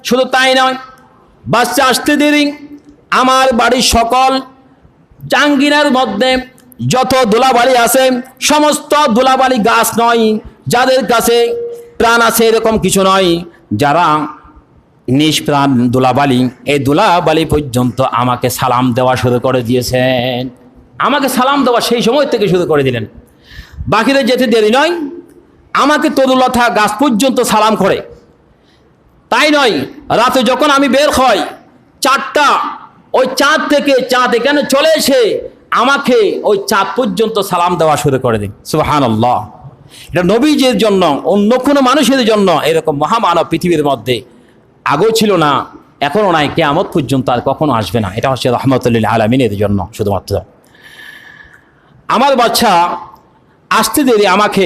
শুধু তাই নয়, বাচ্চা আসতে দেরি, আমার বাড়ির সকল জাঙ্গিনার মধ্যে যত ধুলাবালি আছে সমস্ত ধুলাবালি গাছ নয়, যাদের কাছে প্রাণ আছে এরকম কিছু নয়, যারা নিষ্প্রাণ ধুলাবালি, এই ধুলাবালি পর্যন্ত আমাকে সালাম দেওয়া শুরু করে দিয়েছেন। আমাকে সালাম দেওয়া সেই সময় থেকে শুরু করে দিলেন। বাকিদের যেতে দেরি নয়, আমাকে তরুলতা গাছ পর্যন্ত সালাম করে। তাই নয়, রাতে যখন আমি বের হই 4টা, ওই চাঁদ থেকে চাঁদ এখানে চলে এসে আমাকে ওই চাঁদ পর্যন্ত সালাম দেওয়া শুরু করে দিন। সুবহানাল্লাহ। এটা নবীজির জন্য, অন্য কোনো মানুষের জন্য এরকম মহামানব পৃথিবীর মধ্যে আগেও ছিল না, এখনও নাই, কিয়ামত পর্যন্ত আর কখনো আসবে না। এটা হচ্ছে রহমতুল লিল আলামিনের জন্য শুধুমাত্র। আমার বাচ্চা আসতে দেরি, আমাকে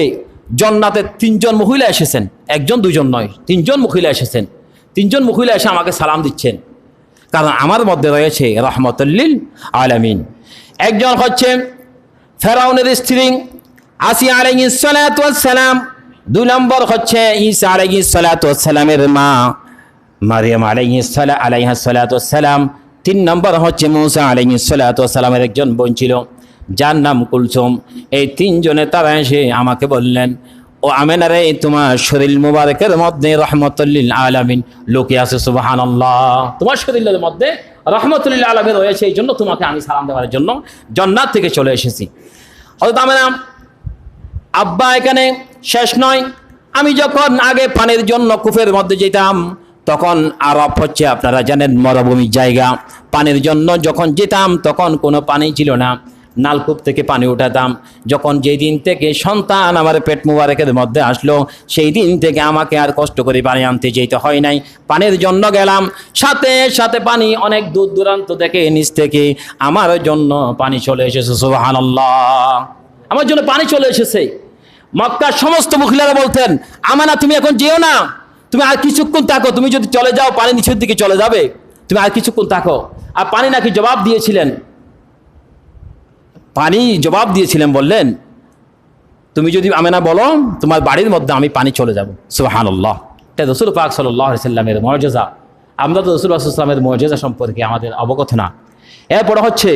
জান্নাতের 3জন মহিলা এসেছেন, 1জন 2জন নয়, 3জন মহিলা এসেছেন। 3জন মহিলা এসে আমাকে সালাম দিচ্ছেন, কারণ আমার মধ্যে রয়েছে রহমতুল লিল আলামিন। একজন হচ্ছে ফেরাউনের স্ত্রী আসিয়া আলাইহিস সালাতু ওয়াস সালাম, 2 নম্বর হচ্ছে ঈসা আলাইহিস সালাতু ওয়াস সালামের মা মারিয়াম আলাইহাস সালাতু ওয়াস সালাম, 3 নম্বর হচ্ছে মূসা আলাইহিস সালাতু ওয়াস সালামের একজন বোন ছিল যার নাম কুলসুম। এই 3 জনে তারা এসে আমাকে বললেন, ও আমেনা রে, তোমার শরীর মুবারকের মধ্যে রহমতুল লিল আলামিন লুকিয়ে আছে। সুবহানাল্লাহ। তোমার শরীরের মধ্যে রহমতুল লিল আলামিন রয়েছে, এই জন্য তোমাকে আমি সালাম দেওয়ার জন্য জান্নাত থেকে চলে এসেছি। হযরত আমেনা আব্বা এখানে শেষ নয়, আমি যখন আগে পানির জন্য কূপের মধ্যে যেতাম, তখন আরব হচ্ছে আপনারা জানেন মরুভূমির জায়গা, পানির জন্য যখন যেতাম তখন কোনো পানি ছিল না, নালকূপ থেকে পানি উঠাতাম। যখন যেই দিন থেকে সন্তান আমার পেট মুবারকের মধ্যে আসলো, সেই দিন থেকে আমাকে আর কষ্ট করে পানি আনতে যেতে হয় নাই। পানির জন্য গেলাম, সাথে সাথে পানি অনেক দূর দূরান্ত থেকে নিচ থেকে আমার জন্য পানি চলে এসেছে। সুবহানাল্লাহ। আমার জন্য পানি চলে এসেছে। মক্কার সমস্ত মহিলারা বলতেন, আমানা তুমি এখন যেও না, তুমি আর কিছুক্ষণ থাকো, তুমি যদি চলে যাও পানি নিচের দিকে চলে যাবে, তুমি আর কিছুক্ষণ থাকো। আর পানি নাকি জবাব দিয়েছিলেন, পানি জবাব দিয়েছিলেন, বললেন তুমি যদি আমেনা বলো তোমার বাড়ির মধ্যে আমি পানি চলে যাব। সুবহানাল্লাহ। এটা রাসূল পাক সাল্লাল্লাহু আলাইহি সাল্লামের মুজিজা। আমরা তো রাসূল সাল্লাল্লাহু আলাইহি সাল্লামের মুজিজা সম্পর্কে আমাদের অবগত না। এরপর হচ্ছে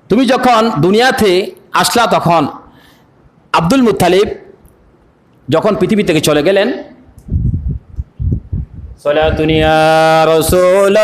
তুমি যখন দুনিয়াতে আসলা, তখন আব্দুল মুত্তালিব যখন পৃথিবী থেকে চলে গেলেন, সালাতুন ইয়া রাসূল